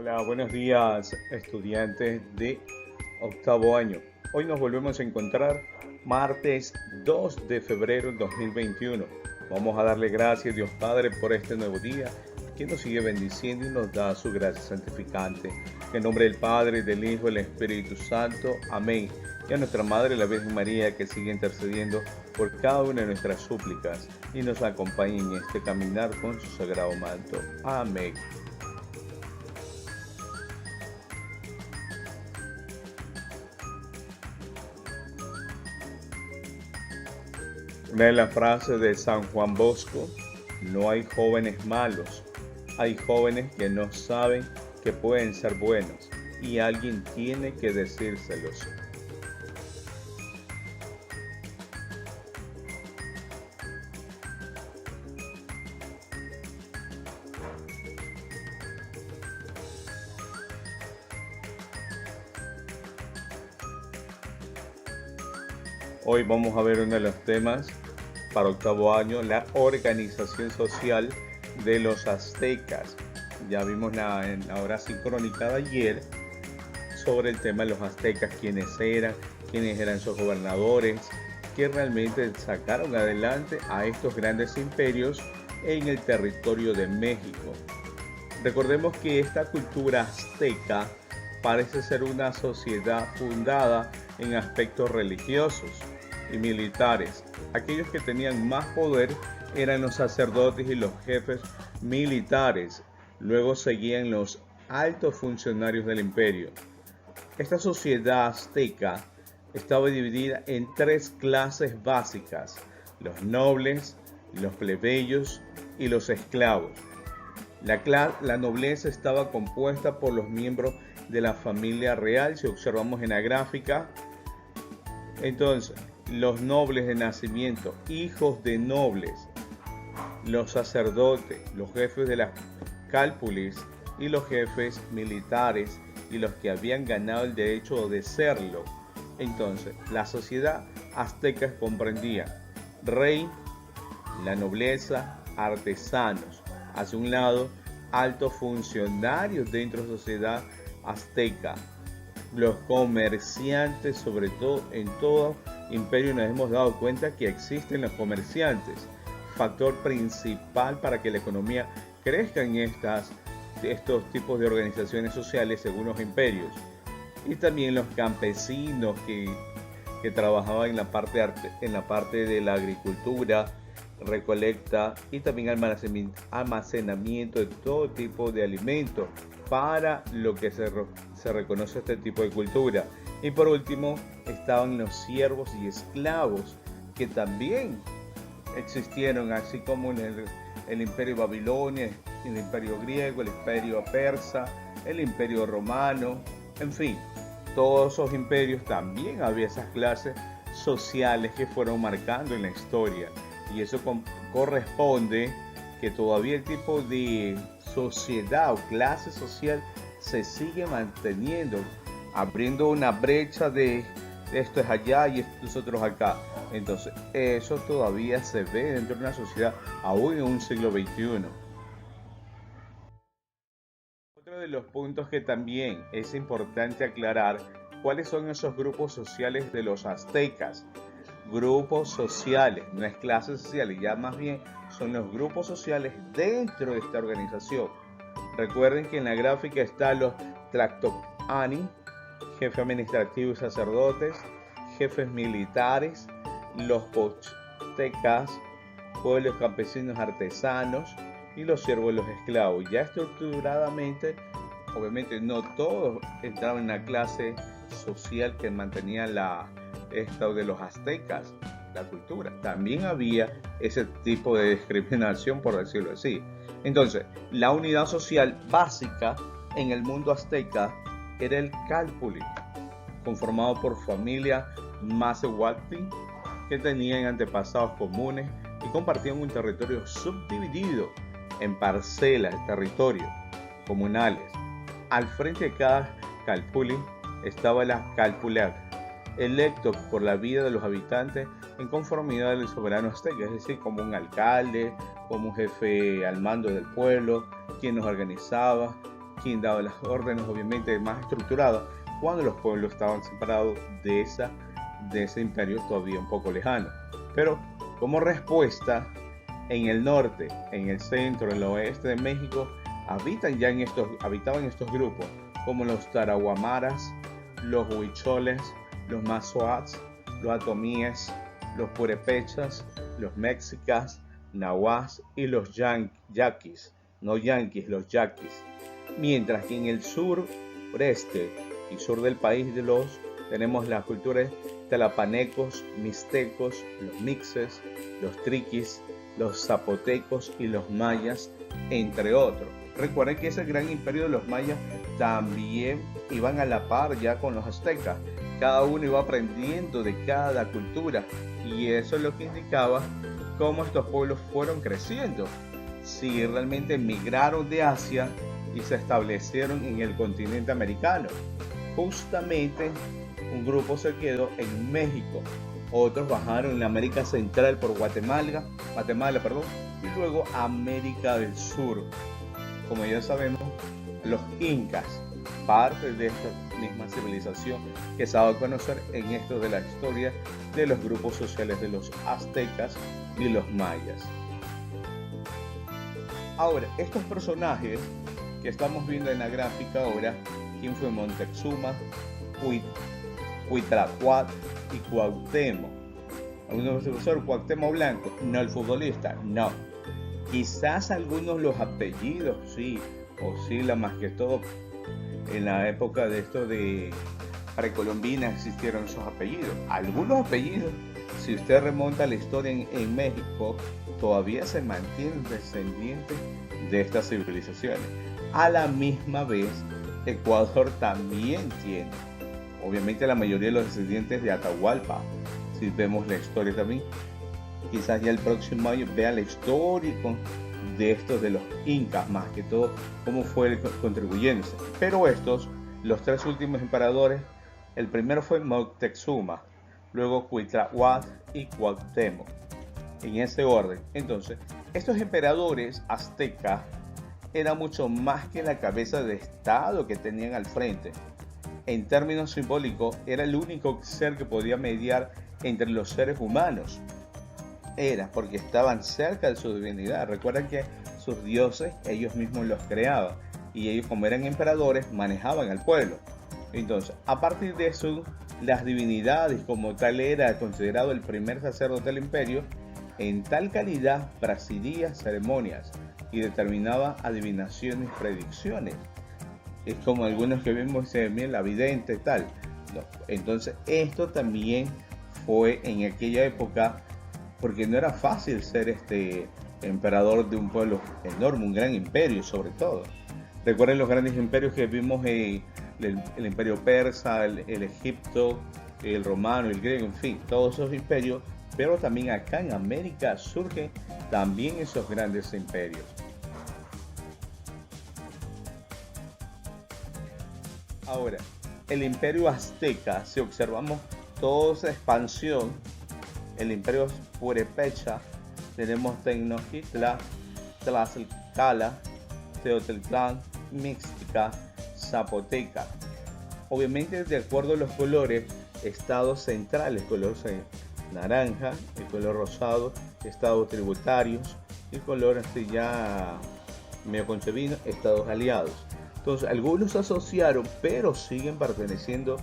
Hola, buenos días, estudiantes de octavo año. Hoy nos volvemos a encontrar martes 2 de febrero del 2021. Vamos a darle gracias a Dios Padre por este nuevo día, que nos sigue bendiciendo y nos da su gracia santificante. En nombre del Padre, del Hijo y del Espíritu Santo. Amén. Y a nuestra Madre, la Virgen María, que sigue intercediendo por cada una de nuestras súplicas y nos acompañe en este caminar con su sagrado manto. Amén. Una de las frases de San Juan Bosco: no hay jóvenes malos, hay jóvenes que no saben que pueden ser buenos y alguien tiene que decírselos. Hoy vamos a ver uno de los temas para octavo año, la organización social de los aztecas. Ya vimos en la hora sincrónica de ayer sobre el tema de los aztecas, quiénes eran sus gobernadores, que realmente sacaron adelante a estos grandes imperios en el territorio de México. Recordemos que esta cultura azteca parece ser una sociedad fundada en aspectos religiosos y militares. Aquellos que tenían más poder eran los sacerdotes y los jefes militares. Luego seguían los altos funcionarios del imperio. Esta sociedad azteca estaba dividida en tres clases básicas: los nobles, los plebeyos y los esclavos. La nobleza estaba compuesta por los miembros de la familia real, si observamos en la gráfica. Entonces, los nobles de nacimiento, hijos de nobles, los sacerdotes, los jefes de las cálpulis y los jefes militares y los que habían ganado el derecho de serlo. Entonces, la sociedad azteca comprendía rey, la nobleza, artesanos. Hacia un lado, altos funcionarios dentro de la sociedad azteca, los comerciantes, sobre todo en todo imperio nos hemos dado cuenta que existen los comerciantes, factor principal para que la economía crezca en estos tipos de organizaciones sociales según los imperios. Y también los campesinos que trabajaban en la parte de la agricultura, recolecta y también almacenamiento de todo tipo de alimentos para lo que se reconoce este tipo de cultura. Y por último estaban los siervos y esclavos, que también existieron, así como en el imperio babilonia, el imperio griego, el imperio persa, el imperio romano, en fin, todos esos imperios también había esas clases sociales que fueron marcando en la historia. Y eso corresponde que todavía el tipo de sociedad o clase social se sigue manteniendo, abriendo una brecha de esto es allá y nosotros acá. Entonces, eso todavía se ve dentro de una sociedad aún en un siglo XXI. Otro de los puntos que también es importante aclarar: ¿cuáles son esos grupos sociales de los aztecas? Grupos sociales, no es clases sociales, ya más bien son los grupos sociales dentro de esta organización. Recuerden que en la gráfica están los Tlactocani, jefe administrativo y sacerdotes, jefes militares, los pochtecas, pueblos campesinos artesanos y los siervos y los esclavos. Ya estructuradamente, obviamente no todos entraban en la clase social que mantenía esta de los aztecas, la cultura. También había ese tipo de discriminación, por decirlo así. Entonces, la unidad social básica en el mundo azteca era el cálpuli, conformado por familias Mazahualtli que tenían antepasados comunes y compartían un territorio subdividido en parcelas, territorios comunales. Al frente de cada cálpuli estaba la cálpula, electo por la vida de los habitantes en conformidad del soberano azteca, es decir, como un alcalde, como un jefe al mando del pueblo, quien nos organizaba quien daba las órdenes obviamente más estructuradas cuando los pueblos estaban separados de ese imperio todavía un poco lejano. Pero como respuesta, en el norte, en el centro, en el oeste de México, habitaban estos grupos, como los tarahumaras, los huicholes, los mazoats, los atomíes, los purépechas, los mexicas, nahuas y los yaquis, no yanquis, los yaquis. Mientras que en el sureste y sur del país tenemos las culturas tlapanecos, mixtecos, los mixes, los triquis, los zapotecos y los mayas, entre otros. Recuerden que ese gran imperio de los mayas también iban a la par ya con los aztecas. Cada uno iba aprendiendo de cada cultura y eso es lo que indicaba cómo estos pueblos fueron creciendo. Si realmente emigraron de Asia y se establecieron en el continente americano. Justamente un grupo se quedó en México, otros bajaron en América Central por Guatemala, y luego América del Sur. Como ya sabemos, los incas, parte de esta misma civilización que se ha dado a conocer en esto de la historia de los grupos sociales de los aztecas y los mayas. Ahora, estos personajes que estamos viendo en la gráfica ahora, ¿quién fue Moctezuma, Cuitláhuac y Cuauhtémoc? ¿Algunos profesor Cuauhtémoc Blanco? No, el futbolista, no. Quizás algunos los apellidos, sí, oscila más que todo. En la época de esto de precolombina existieron esos apellidos. Algunos apellidos, si usted remonta la historia en México, todavía se mantienen descendientes de estas civilizaciones. A la misma vez, Ecuador también tiene, obviamente, la mayoría de los descendientes de Atahualpa. Si vemos la historia también, quizás ya el próximo año vea la historia de estos de los incas, más que todo cómo fue contribuyéndose. Pero los tres últimos emperadores, el primero fue Moctezuma, luego Cuitláhuac y Cuauhtémoc, en ese orden. Entonces, estos emperadores aztecas eran mucho más que la cabeza de estado que tenían al frente. En términos simbólicos, era el único ser que podía mediar entre los seres humanos. Era porque estaban cerca de su divinidad. Recuerden que sus dioses ellos mismos los creaban y ellos, como eran emperadores, manejaban al pueblo. Entonces, a partir de eso, las divinidades como tal era considerado el primer sacerdote del imperio. En tal calidad presidía ceremonias y determinaba adivinaciones y predicciones. Es como algunos que vemos en la vidente y tal. No. Entonces, esto también fue en aquella época, porque no era fácil ser emperador de un pueblo enorme, un gran imperio sobre todo. Recuerden los grandes imperios que vimos, el imperio persa, el Egipto, el romano, el griego, en fin, todos esos imperios, pero también acá en América surgen también esos grandes imperios. Ahora, el imperio azteca, si observamos toda esa expansión, el imperio purépecha, tenemos Tenochtitlan, Tlaxcala, Teotihuacán, Mixteca, Zapoteca. Obviamente, de acuerdo a los colores, estados centrales, color naranja, el color rosado, estados tributarios, y el color ya medio concebino, estados aliados. Entonces, algunos se asociaron, pero siguen perteneciendo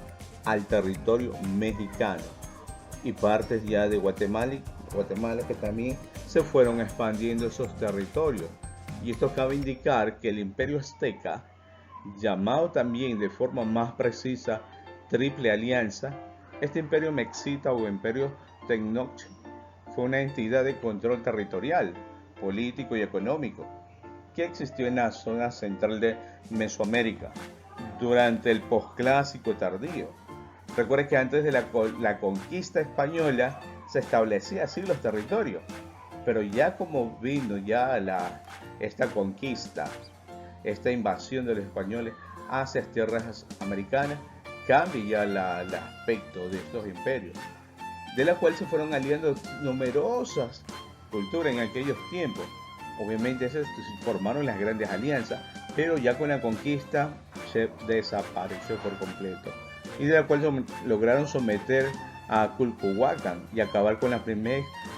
al territorio mexicano y partes ya de Guatemala que también se fueron expandiendo esos territorios. Y esto cabe indicar que el imperio azteca, llamado también de forma más precisa Triple Alianza, este imperio mexita o imperio Tenoch fue una entidad de control territorial, político y económico que existió en la zona central de Mesoamérica durante el posclásico tardío. Recuerden que antes de la conquista española se establecía así los territorios, pero ya como vino ya esta conquista, esta invasión de los españoles hacia las tierras americanas, cambia ya el aspecto de estos imperios, de la cual se fueron aliando numerosas culturas en aquellos tiempos. Obviamente se formaron las grandes alianzas, pero ya con la conquista se desapareció por completo, y de la cual lograron someter a Culhuacán y acabar con la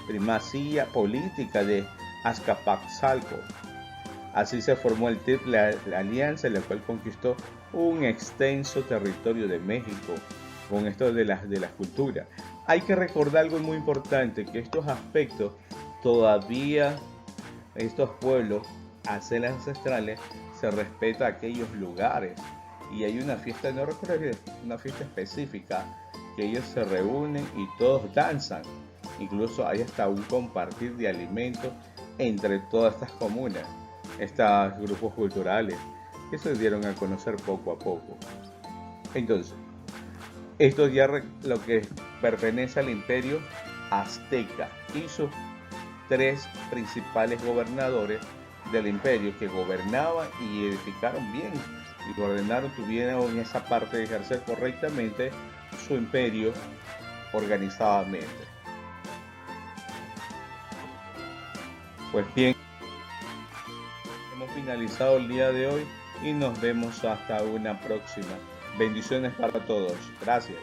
primacía política de Azcapotzalco. Así se formó el TIP, la alianza, la cual conquistó un extenso territorio de México con esto de las culturas. Hay que recordar algo muy importante, que estos aspectos todavía, estos pueblos ancestrales, se respeta aquellos lugares. Y hay una fiesta, no recuerdo, una fiesta específica, que ellos se reúnen y todos danzan. Incluso hay hasta un compartir de alimentos entre todas estas comunas, estos grupos culturales que se dieron a conocer poco a poco. Entonces, esto ya lo que pertenece al imperio azteca y sus tres principales gobernadores del imperio, que gobernaban y edificaron bien y ordenaron, tuvieron esa parte de ejercer correctamente su imperio organizadamente. Pues bien, hemos finalizado el día de hoy y nos vemos hasta una próxima. Bendiciones para todos. Gracias.